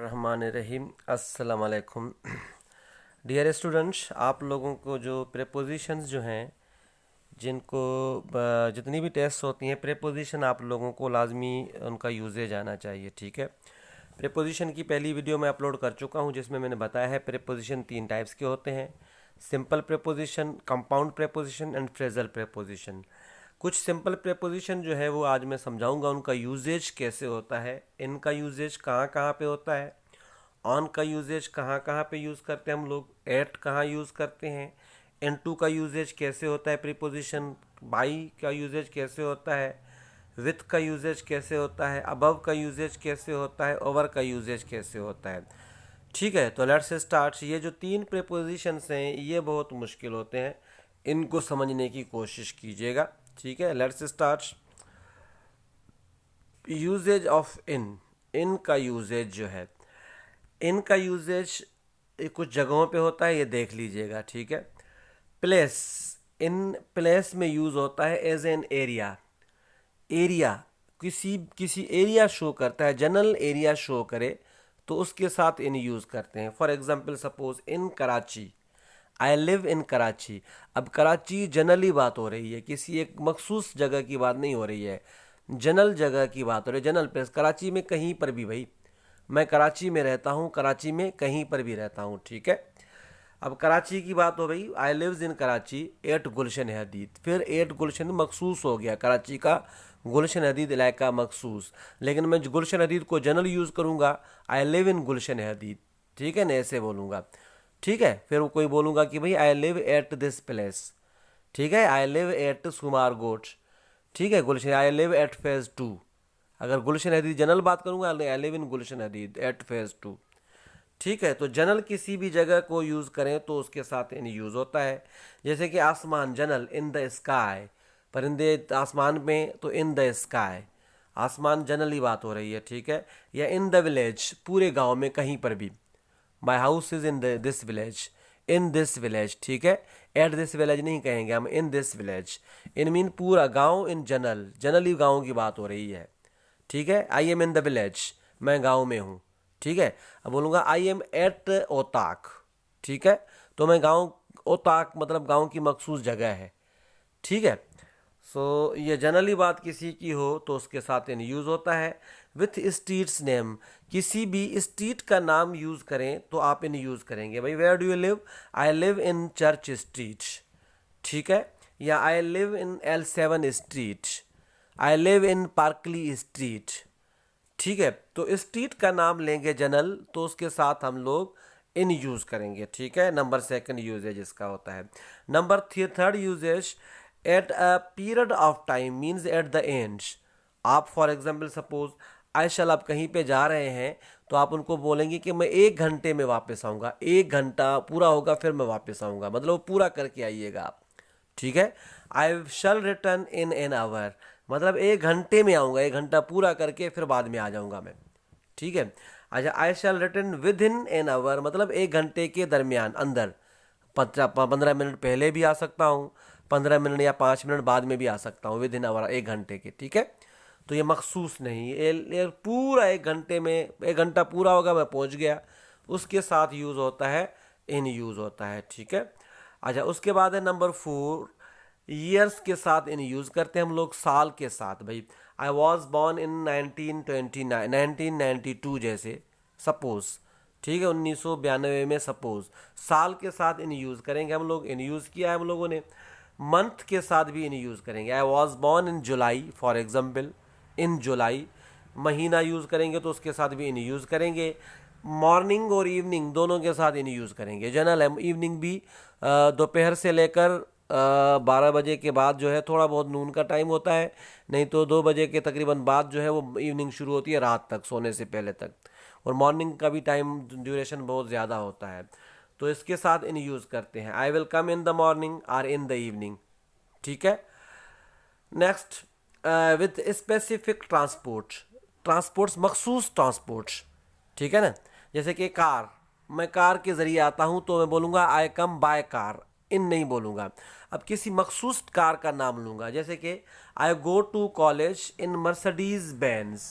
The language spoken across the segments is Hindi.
बिस्मिल्लाहिर्रहमानिर्रहीम। अस्सलाम वालेकुम। डियर स्टूडेंट्स, आप लोगों को जो प्रेपोजिशंस जो हैं जिनको जितनी भी टेस्ट होती हैं, प्रेपोजिशन आप लोगों को लाजमी उनका यूजेज आना चाहिए। ठीक है, प्रेपोजिशन की पहली वीडियो मैं अपलोड कर चुका हूं जिसमें मैंने बताया है प्रेपोजिशन 3 टाइप्स के होते हैं: simple preposition, compound preposition and phrasal preposition. कुछ सिंपल प्रेपोजिशन जो है वो आज मैं समझाऊंगा, उनका यूजेज कैसे होता है, इनका यूजेज कहाँ कहाँ पे होता है, ऑन का यूजेज कहाँ कहाँ पे यूज़ करते हैं हम लोग, एट कहाँ यूज़ करते हैं, इनटू का यूजेज कैसे होता है प्रीपोजिशन, बाई का यूजेज कैसे होता है, विथ का यूजेज कैसे होता है, अबव का यूजेज कैसे होता है, ओवर का यूजेज कैसे होता है। ठीक है, तो लेट्स स्टार्ट। ये जो 3 प्रीपोजिशंस हैं ये बहुत मुश्किल होते हैं, इनको समझने की कोशिश कीजिएगा। ठीक है, लेट्स स्टार्ट। यूजेज ऑफ इन का यूजेज जो है, इनका यूजेज कुछ जगहों पे होता है, ये देख लीजिएगा। ठीक है, प्लेस, इन प्लेस में यूज़ होता है एज एन एरिया। एरिया किसी किसी एरिया शो करता है, जनरल एरिया शो करे तो उसके साथ इन यूज़ करते हैं। For example, suppose in Karachi, I live इन कराची। अब कराची जनरली बात हो रही है, किसी एक मखसूस जगह की बात नहीं हो रही है, जनरल जगह की बात हो रही है, जनरल प्लेस। कराची में कहीं पर भी, भाई मैं कराची में रहता हूँ, कराची में कहीं पर भी रहता हूँ। ठीक है, अब कराची की बात हो गई, आई लिव्स इन कराची एट गुलशन हदीद। फिर एट गुलशन मखसूस हो गया, कराची का गुलशन हदीद इलाका मखसूस, लेकिन मैं गुलशन हदीद को जनरल यूज़ करूँगा, आई लिव इन गुलशन हदीद। ठीक है ना, ऐसे बोलूँगा। ठीक है, फिर कोई बोलूँगा कि भाई I live at this place. ठीक है, आई लिव एट सुमार गोट। ठीक है, Gulshan, I live at phase 2। अगर गुलशन हदीद जनरल बात करूँगा, I live in Gulshan Hadeed at phase 2। ठीक है, तो जनरल किसी भी जगह को यूज़ करें तो उसके साथ इन यूज़ होता है। जैसे कि आसमान, जनरल इन द स्काई, परिंदे आसमान में तो इन द स्काई, आसमान जनरली बात हो रही है। ठीक है, या इन द विलेज, पूरे गांव में कहीं पर भी, my house is in this village, in this village. ठीक है, एट दिस विलेज नहीं कहेंगे हम, in this village. In mean पूरा गांव, इन जनरल, जनरली गांव की बात हो रही है। ठीक है, I am in the village, मैं गांव में हूँ। ठीक है, अब बोलूँगा आई एम एट ओताक। ठीक है, तो मैं गांव, ओताक मतलब गांव की मखसूस जगह है। ठीक है, सो ये जनरली बात किसी की हो तो उसके साथ इन यूज़ होता है। विथ स्ट्रीट्स नेम, किसी भी स्ट्रीट का नाम यूज़ करें तो आप इन यूज़ करेंगे। भाई where do you live, I live in church street. ठीक है, या I live in L7 street, I live in Parkly street. ठीक है, तो स्ट्रीट का नाम लेंगे जनरल तो उसके साथ हम लोग इन यूज़ करेंगे। ठीक है, नंबर सेकंड यूजेज इसका होता है। Number third uses, at a period of time means at the end. आप for example suppose I shall, आप कहीं पे जा रहे हैं तो आप उनको बोलेंगे कि मैं 1 घंटे में वापस आऊँगा, 1 घंटा पूरा होगा फिर मैं वापस आऊँगा, मतलब वो पूरा करके आइएगा आप। ठीक है, आई shall return in an hour, मतलब 1 घंटे में आऊँगा, 1 घंटा पूरा करके फिर बाद में आ जाऊँगा मैं। ठीक है, अच्छा, I shall return within an hour, मतलब 1 घंटे के दरमियान, अंदर 15 मिनट पहले भी आ सकता हूँ, 15 मिनट या 5 मिनट बाद में भी आ सकता हूँ, विद इन आवर 1 घंटे के। ठीक है, तो ये मखसूस नहीं, ये पूरा 1 घंटे में, 1 घंटा पूरा होगा मैं पहुँच गया, उसके साथ यूज़ होता है, इन यूज़ होता है। ठीक है, अच्छा, उसके बाद है नंबर 4, ईयर्स के साथ इन यूज़ करते हैं हम लोग, साल के साथ। भाई आई वॉज बॉर्न इन 1929 1992 जैसे, सपोज। ठीक है, 1992 में सपोज, साल के साथ इन यूज़ करेंगे हम लोग, इन यूज़ किया है हम लोगों ने। मंथ के साथ भी इन यूज़ करेंगे, I was born in July for example, in July. महीना यूज़ करेंगे तो उसके साथ भी इन यूज़ करेंगे। मॉर्निंग और इवनिंग दोनों के साथ इन यूज़ करेंगे। जनरल है, इवनिंग भी दोपहर से लेकर 12 बजे के बाद जो है, थोड़ा बहुत नून का टाइम होता है, नहीं तो 2 बजे के तकरीबन बाद जो है वो इवनिंग शुरू होती है, रात तक, सोने से पहले तक। और मॉर्निंग का भी टाइम ड्यूरेशन बहुत ज़्यादा होता है, तो इसके साथ इन यूज़ करते हैं। I will come in the morning और इन द इवनिंग। ठीक है, next, with specific transport, transports मखसूस ट्रांसपोर्ट्स। ठीक है ना, जैसे कि कार, मैं कार के ज़रिए आता हूँ तो मैं बोलूँगा आई कम बाय कार, इन नहीं बोलूँगा। अब किसी मखसूस कार का नाम लूँगा, जैसे कि I go to college in Mercedes Benz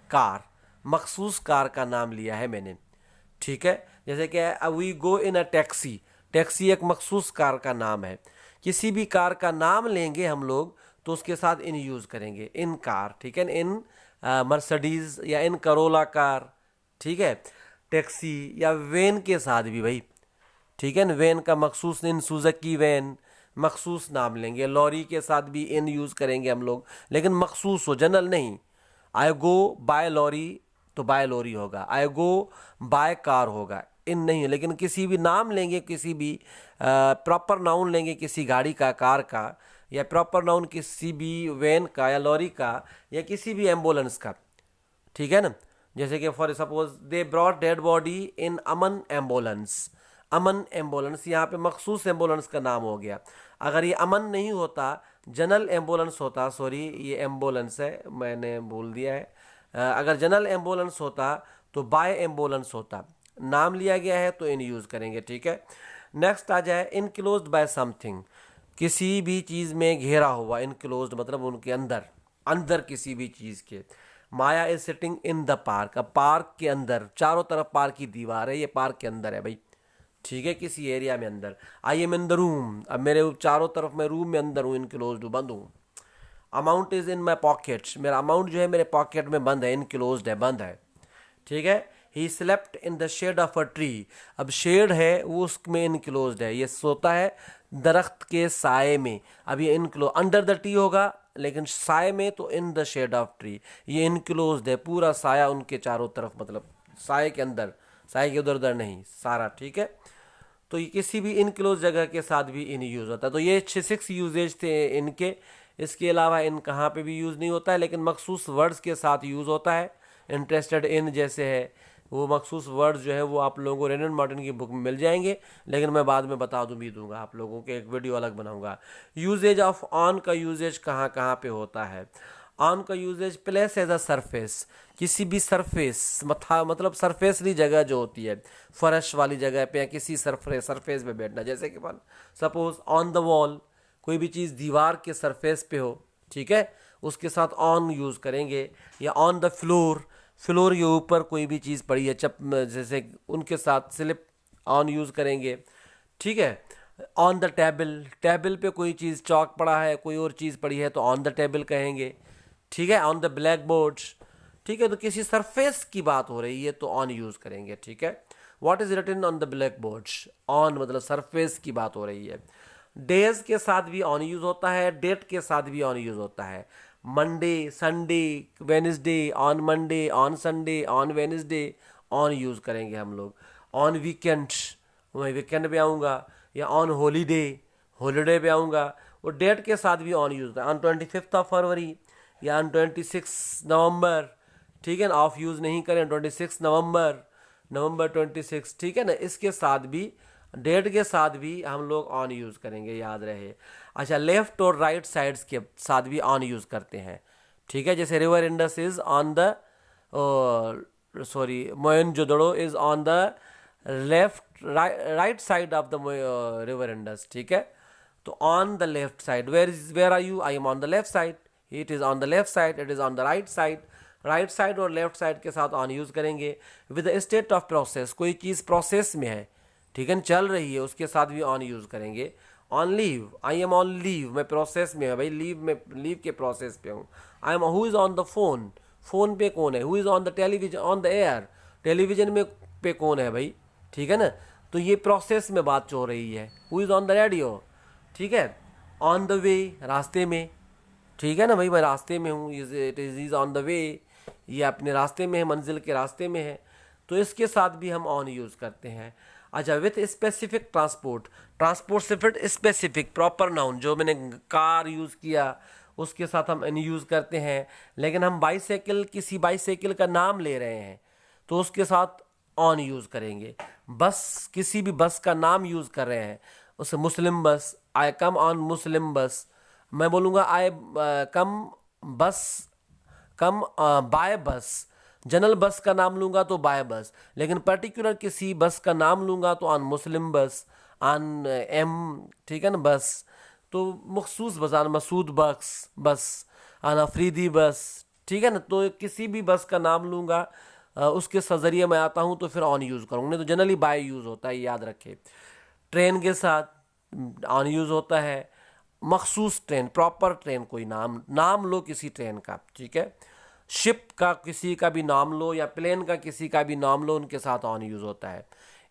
car, मखसूस कार का नाम लिया है मैंने, ठीक है। जैसे कि we go in a taxi, taxi एक मखसूस कार का नाम है। किसी भी कार का नाम लेंगे हम लोग तो उसके साथ इन यूज़ करेंगे, इन कार, ठीक है, इन मर्सिडीज या इन करोला कार, ठीक है। टैक्सी या वैन के साथ भी भाई, ठीक है ना, वैन का मखसूस, इन सुजुकी वैन, मखसूस नाम लेंगे। लॉरी के साथ भी इन यूज़ करेंगे हम लोग, लेकिन मखसूस हो, जनरल नहीं। आई गो बाय लॉरी तो बाय लॉरी होगा, आई गो बाय कार होगा, इन नहीं है। लेकिन किसी भी नाम लेंगे, किसी भी प्रॉपर नाउन लेंगे किसी गाड़ी का, कार का, या प्रॉपर नाउन किसी भी वैन का या लॉरी का या किसी भी एम्बुलेंस का, ठीक है ना। जैसे कि for suppose they brought dead body in Aman ambulance, Aman ambulance यहाँ पे मखसूस एम्बुलेंस का नाम हो गया। अगर ये अमन नहीं होता, जनरल एम्बुलेंस होता, सॉरी ये एम्बुलेंस है, मैंने भूल दिया है, अगर जनरल एम्बुलेंस होता तो बाय एम्बुलेंस होता, नाम लिया गया है तो इन यूज़ करेंगे, ठीक है। नेक्स्ट आ जाए इनक्लोज्ड बाय समथिंग, किसी भी चीज़ में घेरा हुआ, इनक्लोज्ड मतलब उनके अंदर, अंदर किसी भी चीज़ के। Maya is sitting in the park, अब पार्क के अंदर, चारों तरफ पार्क की दीवार है, ये पार्क के अंदर है भाई, ठीक है, किसी एरिया में अंदर। आई एम इन द रूम, अब मेरे चारों तरफ मैं रूम में अंदर हूँ, इनक्लोज्ड हूँ, बंद हूँ। Amount is in my pockets, मेरा अमाउंट जो है मेरे पॉकेट में बंद है, इनक्लोज्ड है, बंद है, ठीक है। He slept in the shade of a tree, अब शेड है वो उसमें इनक्लोज्ड है, ये सोता है दरख्त के साए में। अब ये इनक्लोज, अंडर द ट्री होगा लेकिन साए में तो in the shade of tree, ये इनक्लोज्ड है, पूरा साया उनके चारों तरफ, मतलब साए के अंदर, साए के उधर उधर नहीं, सारा, ठीक है। तो ये किसी भी इनक्लोज जगह के साथ भी इन यूज़ होता है। तो ये 6 यूजेज थे इनके। इसके अलावा इन कहाँ पे भी यूज़ नहीं होता है, लेकिन मखसूस वर्ड्स के साथ यूज़ होता है। इंटरेस्टेड इन जैसे है, वो मखसूस वर्ड्स जो है वो आप लोगों को रेनन मार्टिन की बुक में मिल जाएंगे, लेकिन मैं बाद में बता दूँ भी दूंगा आप लोगों के, एक वीडियो अलग बनाऊंगा। यूजेज ऑफ ऑन का यूजेज कहाँ कहाँ पे होता है। ऑन का uses place as a surface, किसी भी सरफेस, मतलब सरफेसली जगह जो होती है, फर्श वाली जगह पे या किसी सरफेस पे बैठना। जैसे कि सपोज ऑन द वॉल, कोई भी चीज़ दीवार के सरफेस पे हो, ठीक है, उसके साथ ऑन यूज़ करेंगे। या ऑन द फ्लोर, फ्लोर के ऊपर कोई भी चीज़ पड़ी है, जैसे उनके साथ स्लिप ऑन यूज़ करेंगे, ठीक है। ऑन द टेबल, टेबल पे कोई चीज़, चौक पड़ा है, कोई और चीज़ पड़ी है तो ऑन द टेबल कहेंगे, ठीक है। ऑन द ब्लैक बोर्ड्स, ठीक है, तो किसी सरफेस की बात हो रही है तो ऑन यूज़ करेंगे, ठीक है। What is written on the blackboards, on मतलब सरफेस की बात हो रही है। डेज के साथ भी ऑन यूज़ होता है, डेट के साथ भी ऑन यूज़ होता है। Monday, Sunday, Wednesday, on Monday, on Sunday, on Wednesday, on use करेंगे हम लोग। ऑन वीकेंड्स, मैं वीकेंड पे आऊँगा, या ऑन हॉलीडे, हॉलीडे पे आऊँगा। वो डेट के साथ भी ऑन यूज़ होता है, ऑन 25 फरवरी या ऑन 26 नवंबर, ठीक है ना। ऑफ यूज़ नहीं करें, 26 नवंबर, नवंबर 26, ठीक है ना। इसके साथ भी, डेट के साथ भी हम लोग ऑन यूज़ करेंगे, याद रहे। अच्छा, लेफ्ट और राइट साइड्स के साथ भी ऑन यूज़ करते हैं, ठीक है। जैसे river Indus is on the, sorry, Mohenjodaro is on the left, right side of the river Indus, ठीक है। तो on the left side, where are you, I am on the left side, it is on the left side, it is on the right side. Right side और लेफ्ट साइड के साथ ऑन यूज़ करेंगे। With the state of process, कोई चीज़ प्रोसेस में है, ठीक है, चल रही है, उसके साथ भी ऑन यूज़ करेंगे। On leave, I am on leave, मैं प्रोसेस में है भाई, लीव में, लीव के प्रोसेस पे हूँ। I am, who is on the phone, phone पे कौन है। Who is on the television, on the air, television में पे कौन है भाई, ठीक है ना। तो ये प्रोसेस में बात हो रही है। Who is on the radio, ठीक है। ऑन द वे, रास्ते में, ठीक है ना भाई, मैं रास्ते में हूँ, it is on the way, ये अपने रास्ते में है, मंजिल के रास्ते में है, तो इसके साथ भी हम ऑन यूज़ करते हैं। अच्छा, विथ स्पेसिफिक ट्रांसपोर्ट, ट्रांसपोर्ट से फिर स्पेसिफिक प्रॉपर नाउन, जो मैंने कार यूज़ किया उसके साथ हम इन यूज़ करते हैं। लेकिन हम बाईसाइकिल, किसी बाईसाइकिल का नाम ले रहे हैं तो उसके साथ ऑन यूज़ करेंगे। बस, किसी भी बस का नाम यूज़ कर रहे हैं, उसे मुस्लिम बस, आई कम ऑन मुस्लिम बस, मैं बोलूँगा आई कम बस, कम बाय बस। जनरल बस का नाम लूँगा तो बाय बस, लेकिन पर्टिकुलर किसी बस का नाम लूँगा तो ऑन मुस्लिम बस, ऑन एम, ठीक है ना, बस। तो मखसूस बस, ऑन मसूद बस, बस ऑन अफरीदी बस, ठीक है ना। तो किसी भी बस का नाम लूँगा उसके जरिए मैं आता हूँ तो फिर ऑन यूज़ करूँगा, नहीं तो जनरली बाय यूज़ होता है, याद रखें। ट्रेन के साथ ऑन यूज़ होता है। मखसूस ट्रेन, प्रॉपर ट्रेन, कोई नाम लो किसी ट्रेन का, ठीक है। शिप का किसी का भी नाम लो या प्लेन का किसी का भी नाम लो, उनके साथ ऑन यूज़ होता है।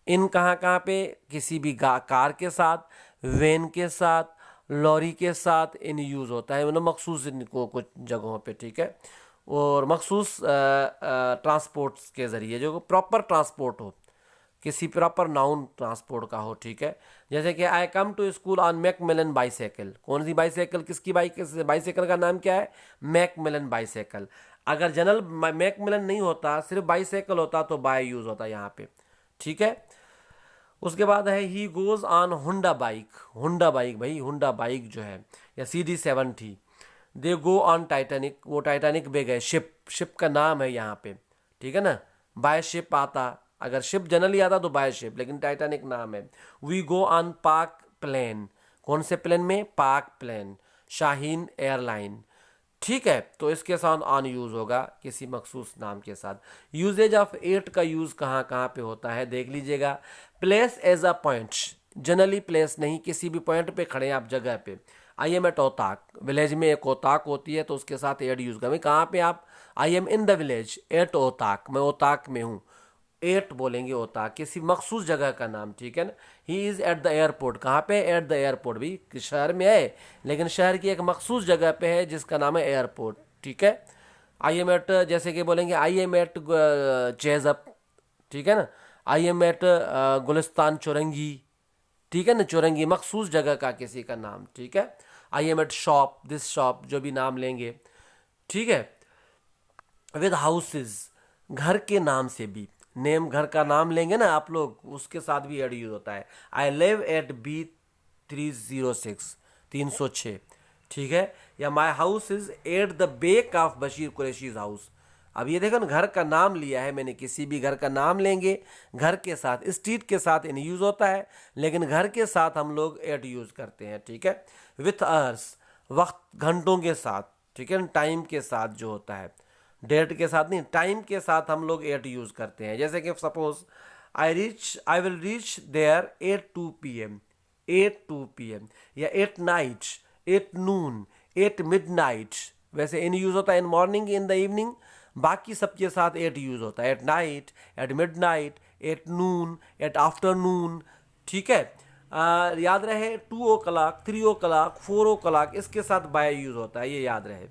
इन कहाँ पे, किसी भी कार के साथ, वैन के साथ, लॉरी के साथ इन यूज़ होता है, मतलब मखसूस इनको कुछ जगहों पे, ठीक है। और मखसूस ट्रांसपोर्ट्स के ज़रिए, जो प्रॉपर ट्रांसपोर्ट हो, किसी प्रॉपर नाउन ट्रांसपोर्ट का हो, ठीक है। जैसे कि I come to school on Macmillan bicycle. कौन सी बाईसाइकिल, किसकी बाईसाइकिल का नाम क्या है? Macmillan bicycle. अगर जनरल मैकमिलन नहीं होता, सिर्फ बाईसाइकिल होता तो बाय यूज़ होता यहाँ पे, ठीक है। उसके बाद है ही गोज़ ऑन हुंडा बाइक। हुंडा बाइक, भाई हुंडा बाइक जो है, या CD70। They go on Titanic, वो टाइटैनिक पे गए। शिप का नाम है यहाँ पे, ठीक है ना। बाय शिप आता, अगर शिप जनरली आता तो बाय शिप, लेकिन टाइटैनिक नाम है। We go on park plane. कौन से प्लेन में? पार्क प्लेन, शाहीन एयरलाइन, ठीक है। तो इसके साथ ऑन यूज़ होगा किसी मखसूस नाम के साथ। यूजेज ऑफ एट का यूज़ कहाँ कहाँ पे होता है देख लीजिएगा। Place as a point, generally place नहीं, किसी भी पॉइंट पे खड़े हैं आप, जगह पे। आई एम एट ओताक, विलेज में एक ओताक होती है तो उसके साथ एट यूज़ करें। कहाँ पे आप? I am in the village at otaq, मैं ओताक में हूँ। एट बोलेंगे ओताक, किसी मखसूस जगह का नाम, ठीक है ना। He is at the airport, कहाँ पे? एट द एयरपोर्ट, भी शहर में है लेकिन शहर की एक मखसूस जगह पे है जिसका नाम है एयरपोर्ट, ठीक है। आई एम एट, जैसे कि बोलेंगे आई एम एट चेज़अप, ठीक है ना। आई एम एट गुलिस्तान चौरंगी, ठीक है ना। चौरंगी मखसूस जगह का किसी का नाम, ठीक है। I am eight shop, this shop, जो भी नाम लेंगे, ठीक है। विद हाउसेज, घर के नाम से भी, नेम, घर का नाम लेंगे ना आप लोग, उसके साथ भी एड यूज होता है। आई लिव एट B306, 306, ठीक है। या my house is at the back of Bashir Qureshi's house. अब ये देखो ना, घर का नाम लिया है मैंने, किसी भी घर का नाम लेंगे, घर के साथ, स्ट्रीट के साथ इन यूज होता है, लेकिन घर के साथ हम लोग एट यूज करते हैं, ठीक है। विथ आवर्स, वक्त, घंटों के साथ, ठीक है। टाइम के साथ जो होता है, डेट के साथ नहीं, टाइम के साथ हम लोग एट यूज़ करते हैं। जैसे कि suppose I will reach there at 2 PM, 8 2 PM, या at night, at noon, at midnight. वैसे इन यूज़ होता है in morning, in the evening, बाकी सबके साथ एट यूज़ होता है। At night, at midnight, at noon, at afternoon, ठीक है। याद रहे 2 o'clock, 3 o'clock, 4 o'clock, इसके साथ बाय यूज़ होता है, ये याद रहे,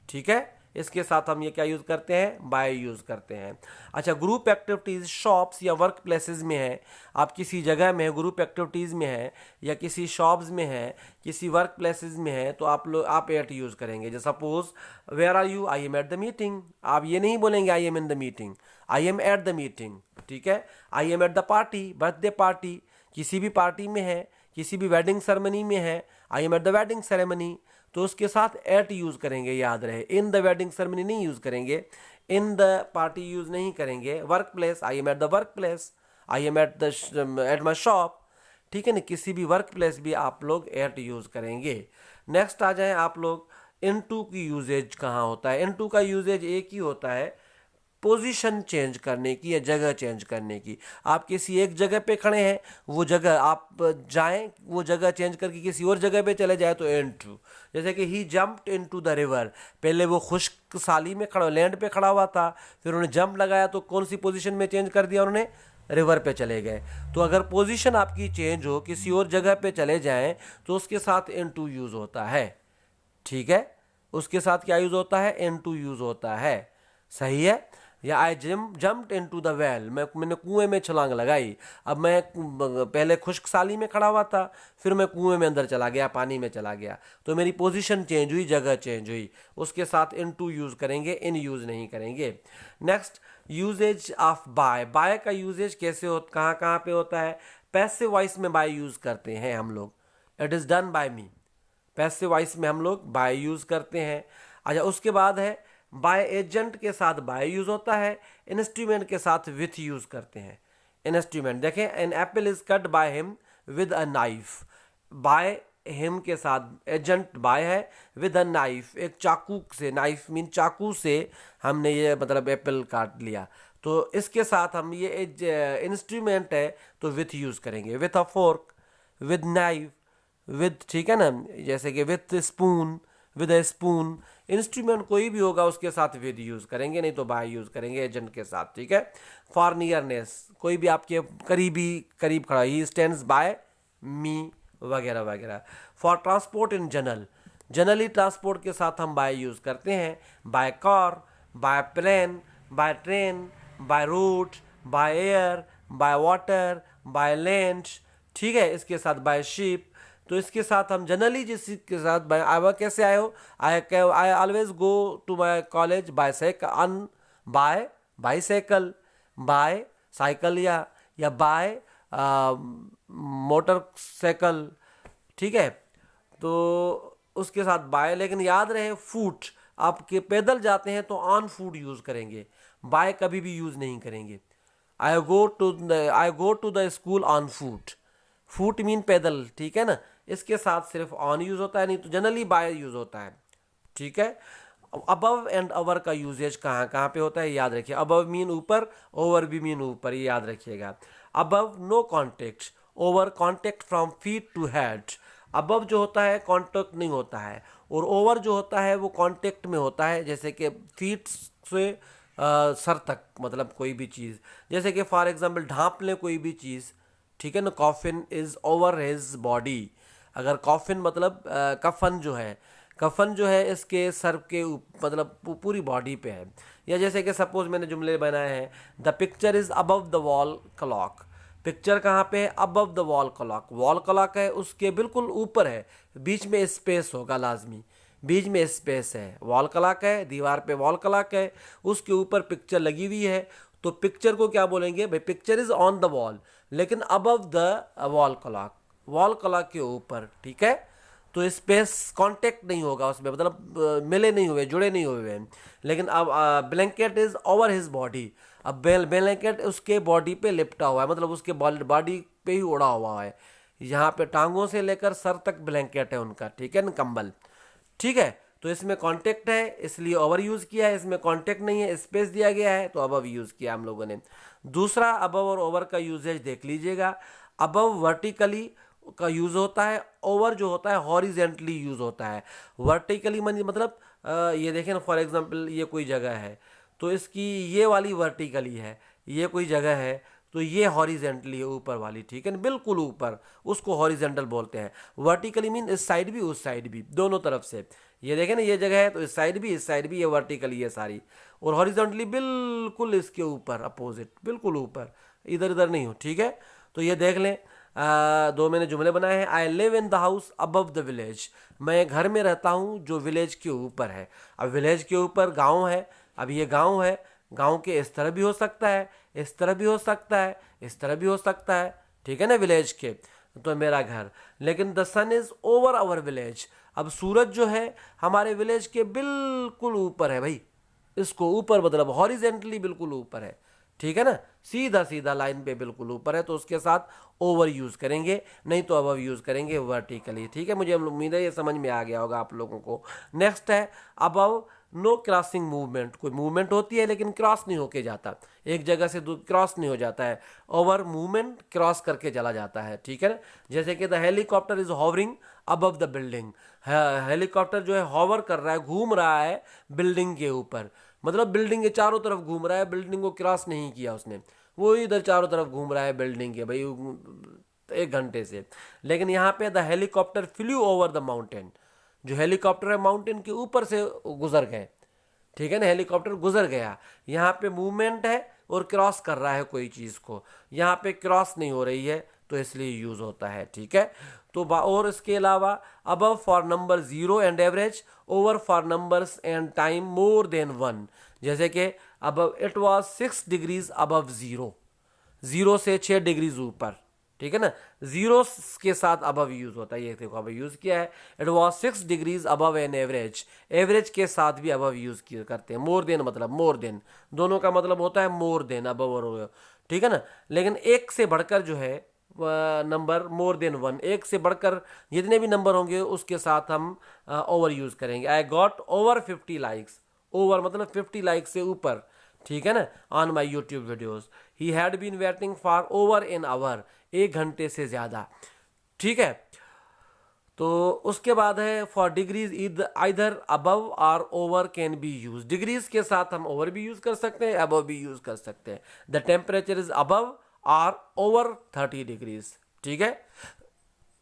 ठीक है। इसके साथ हम ये क्या यूज़ करते हैं? बाय यूज़ करते हैं। अच्छा, ग्रुप एक्टिविटीज़ शॉप्स या वर्क प्लेसेस में है, आप किसी जगह में है, ग्रुप एक्टिविटीज़ में है, या किसी शॉप्स में है, किसी वर्क प्लेसेस में है, तो आप एट यूज़ करेंगे। जैसे suppose where are you? I am at the meeting. आप ये नहीं बोलेंगे I am in the meeting, I am at the meeting, ठीक है। I am at the party, birthday party, किसी भी पार्टी में है, किसी भी वेडिंग सेरेमनी में है, I am at the wedding ceremony, तो उसके साथ एट यूज़ करेंगे, याद रहे। इन द वेडिंग सेरेमनी नहीं यूज़ करेंगे, इन द पार्टी यूज़ नहीं करेंगे। Work place, I am at the work place, I am at my shop, ठीक है ना। किसी भी वर्क प्लेस भी आप लोग एट यूज़ करेंगे। नेक्स्ट आ जाए आप लोग, इनटू की यूजेज कहाँ होता है? इनटू का यूजेज एक ही होता है, पोजीशन चेंज करने की या जगह चेंज करने की। आप किसी एक जगह पे खड़े हैं, वो जगह आप जाएं, वो जगह चेंज करके किसी और जगह पे चले जाए तो इनटू। जैसे कि ही जंप्ड इनटू द रिवर, पहले वो खुश्क साली में खड़ा, लैंड पे खड़ा हुआ था, फिर उन्होंने जंप लगाया तो कौन सी पोजीशन में चेंज कर दिया उन्होंने? रिवर पे चले गए। तो अगर पोजीशन आपकी चेंज हो, किसी और जगह पे चले जाएं, तो उसके साथ इनटू यूज़ होता है, ठीक है। उसके साथ क्या यूज़ होता है? इनटू यूज़ होता है, सही है। या आई जम्प्ड इनटू द वेल, मैंने कुएं में छलांग लगाई। अब मैं पहले खुश्क साली में खड़ा हुआ था, फिर मैं कुएं में अंदर चला गया, पानी में चला गया, तो मेरी पोजीशन चेंज हुई, जगह चेंज हुई। उसके साथ इनटू यूज़ करेंगे, इन यूज़ नहीं करेंगे। Next, usages of by. By का यूजेज कैसे हो, कहाँ कहाँ पे होता है? पैसिव वॉइस में बाय यूज़ करते हैं हम लोग, it is done by me. Passive voice में हम लोग बाय यूज़ करते हैं। अच्छा, उसके बाद है बाय एजेंट के साथ बाय यूज़ होता है, इंस्ट्रूमेंट के साथ विथ यूज़ करते हैं। इंस्ट्रूमेंट देखें, an apple is cut by him with a knife. By him के साथ एजेंट बाय है, विद अ नाइफ, एक चाकू से, नाइफ मीन चाकू से हमने ये मतलब एप्पल काट लिया, तो इसके साथ हम ये इंस्ट्रूमेंट है तो विथ यूज़ करेंगे, with a fork, with knife, with, ठीक है ना, जैसे कि with spoon, with a spoon. Instrument कोई भी होगा उसके साथ विद यूज़ करेंगे, नहीं तो बाय यूज़ करेंगे एजेंट के साथ, ठीक है। फॉर नियरनेस, कोई भी आपके करीब खड़ा, ही स्टैंड्स बाय मी वगैरह वगैरह। For transport in generally transport के साथ हम बाय यूज़ करते हैं, by car, by plane, by train, by road, by air, by water, by land, ठीक है। इसके साथ बाय शिप। तो इसके साथ हम जनरली जिसके साथ बाय, आया कैसे आए हो, I always go to my college by cycle, by bicycle, by cycle या बाय मोटरसाइकिल, ठीक है। तो उसके साथ बाय, लेकिन याद रहे फूट, आपके पैदल जाते हैं तो ऑन फूट यूज़ करेंगे, बाय कभी भी यूज़ नहीं करेंगे। I go to the school on foot, foot mean पैदल, ठीक है ना। इसके साथ सिर्फ ऑन यूज़ होता है, नहीं तो जनरली बाय यूज़ होता है, ठीक है। अबव एंड ओवर का यूजेज कहाँ कहाँ पे होता है याद रखिए। अबव मीन ऊपर, ओवर भी मीन ऊपर, ये याद रखिएगा। Above no contact, over contact from feet to head. Above जो होता है कॉन्टेक्ट नहीं होता है, और ओवर जो होता है वो कॉन्टेक्ट में होता है, जैसे कि फीट से सर तक, मतलब कोई भी चीज़, जैसे कि फॉर एग्जांपल ढांप लें कोई भी चीज़, ठीक है ना। Coffin is over his body, अगर कॉफिन मतलब कफन जो है, कफन जो है इसके सर के मतलब पूरी बॉडी पे है। या जैसे कि सपोज मैंने जुमले बनाए हैं, the picture is above the wall clock, picture कहाँ पे है, above the wall clock, wall clock है उसके बिल्कुल ऊपर है, बीच में स्पेस होगा लाजमी, बीच में स्पेस है, वॉल क्लॉक है, दीवार पे वॉल क्लॉक है, उसके ऊपर पिक्चर लगी हुई है, तो पिक्चर को क्या बोलेंगे भाई, picture is on the wall, लेकिन above the wall clock, wall clock के ऊपर, ठीक है। तो स्पेस कांटेक्ट नहीं होगा उसमें, मतलब मिले नहीं हुए, जुड़े नहीं हुए हैं। लेकिन अब blanket is over his body, अब ब्लैंकेट उसके बॉडी पे लिपटा हुआ है, मतलब उसके बॉडी पे ही उड़ा हुआ है, यहाँ पे टांगों से लेकर सर तक ब्लैंकेट है उनका, ठीक है ना, कंबल, ठीक है। तो इसमें कांटेक्ट है इसलिए ओवर यूज़ किया है, इसमें कांटेक्ट नहीं है, स्पेस दिया गया है तो अबव यूज़ किया हम लोगों ने। दूसरा अबव और ओवर का यूजेज देख लीजिएगा। अबव वर्टिकली का यूज़ होता है, ओवर जो होता है हॉरिजेंटली यूज़ होता है। वर्टिकली मतलब ये देखें ना, फॉर एग्जांपल ये कोई जगह है तो इसकी ये वाली वर्टिकली है, ये कोई जगह है तो ये हॉरिजेंटली है ऊपर वाली, ठीक है ना, बिल्कुल ऊपर, उसको हॉरिजेंटल बोलते हैं। वर्टिकली मीन इस साइड भी उस साइड भी, दोनों तरफ से। ये देखें ना, ये जगह है तो इस साइड भी, ये वर्टिकली है सारी, और हॉरिजेंटली बिल्कुल इसके ऊपर, अपोजिट, बिल्कुल ऊपर, इधर इधर नहीं हो, ठीक है। तो ये देख लें, दो मैंने जुमले बनाए हैं। आई live in the house above the village, मैं घर में रहता हूँ जो विलेज के ऊपर है। अब विलेज के ऊपर गांव है, अब ये गांव है, गांव के इस तरह भी हो सकता है, इस तरह भी हो सकता है, इस तरह भी हो सकता है, ठीक है ना, विलेज के, तो मेरा घर। लेकिन the sun is over our village, अब सूरज जो है हमारे विलेज के बिल्कुल ऊपर है भाई, इसको ऊपर मतलब हॉरिजेंटली बिल्कुल ऊपर है, ठीक है ना, सीधा सीधा लाइन पे बिल्कुल ऊपर है, तो उसके साथ ओवर यूज़ करेंगे, नहीं तो अबव यूज़ करेंगे वर्टिकली, ठीक है। मुझे उम्मीद है ये समझ में आ गया होगा आप लोगों को। नेक्स्ट है अबव नो क्रॉसिंग मूवमेंट, कोई मूवमेंट होती है लेकिन क्रॉस नहीं होके जाता, एक जगह से क्रॉस नहीं हो जाता है, ओवर मूवमेंट क्रॉस करके चला जाता है, ठीक है ना। जैसे कि the helicopter is hovering above the building, helicopter जो है हॉवर कर रहा है, घूम रहा है बिल्डिंग के ऊपर, मतलब बिल्डिंग के चारों तरफ घूम रहा है, बिल्डिंग को क्रॉस नहीं किया उसने, वो इधर चारों तरफ घूम रहा है बिल्डिंग के भाई 1 घंटे से। लेकिन यहाँ पे the helicopter flu over the mountain, जो हेलीकॉप्टर है माउंटेन के ऊपर से गुजर गए, ठीक है ना, हेलीकॉप्टर गुजर गया। यहाँ पे मूवमेंट है और क्रॉस कर रहा है कोई चीज़ को, यहाँ पे क्रॉस नहीं हो रही है तो इसलिए यूज़ होता है, ठीक है। तो और इसके अलावा above for number 0 and average, over for numbers and time more than 1, जैसे कि above it was 6 degrees above 0, 0 से 6 डिग्रीज ऊपर, ठीक है ना, 0 के साथ अबव यूज होता है, ये देखो अबव यूज किया है। It was 6 degrees above an average, average के साथ भी अबव यूज करते हैं। मोर देन मतलब मोर देन, दोनों का मतलब होता है मोर देन, अबव और, ठीक है ना। लेकिन एक से बढ़कर जो है नंबर मोर देन 1, एक से बढ़कर जितने भी नंबर होंगे उसके साथ हम ओवर यूज करेंगे। I got over 50 likes, over मतलब 50 लाइक से ऊपर, ठीक है ना, on my YouTube videos. He had been waiting for over an hour, 1 घंटे से ज़्यादा। ठीक है, तो उसके बाद है फॉर डिग्रीज इधर अबव और over can be use. Degrees के साथ हम ओवर भी यूज कर सकते हैं, अबव भी यूज कर सकते हैं। द टेम्परेचर इज अबव और ओवर 30 डिग्रीज। ठीक है,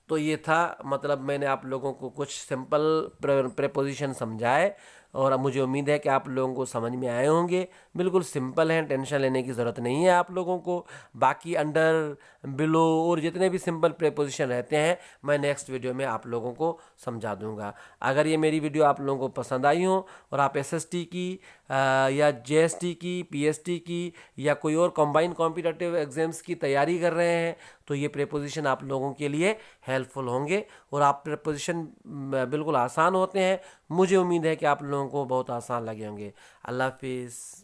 तो ये था, मतलब मैंने आप लोगों को कुछ सिंपल प्रेपोजिशन समझाए और अब मुझे उम्मीद है कि आप लोगों को समझ में आए होंगे। बिल्कुल सिंपल हैं, टेंशन लेने की ज़रूरत नहीं है आप लोगों को। बाकी अंडर, बिलो और जितने भी सिंपल प्रेपोजिशन रहते हैं मैं नेक्स्ट वीडियो में आप लोगों को समझा दूंगा। अगर ये मेरी वीडियो आप लोगों को पसंद आई हो और आप एसएसटी की या जेएसटी की, पीएसटी की या कोई और कंबाइंड कॉम्पिटिटिव एग्जाम्स की तैयारी कर रहे हैं तो ये प्रेपोजिशन आप लोगों के लिए हेल्पफुल होंगे। और आप प्रेपोजिशन बिल्कुल आसान होते हैं, मुझे उम्मीद है कि आप लोगों को बहुत आसान लगे होंगे। अल्लाह हाफिज़।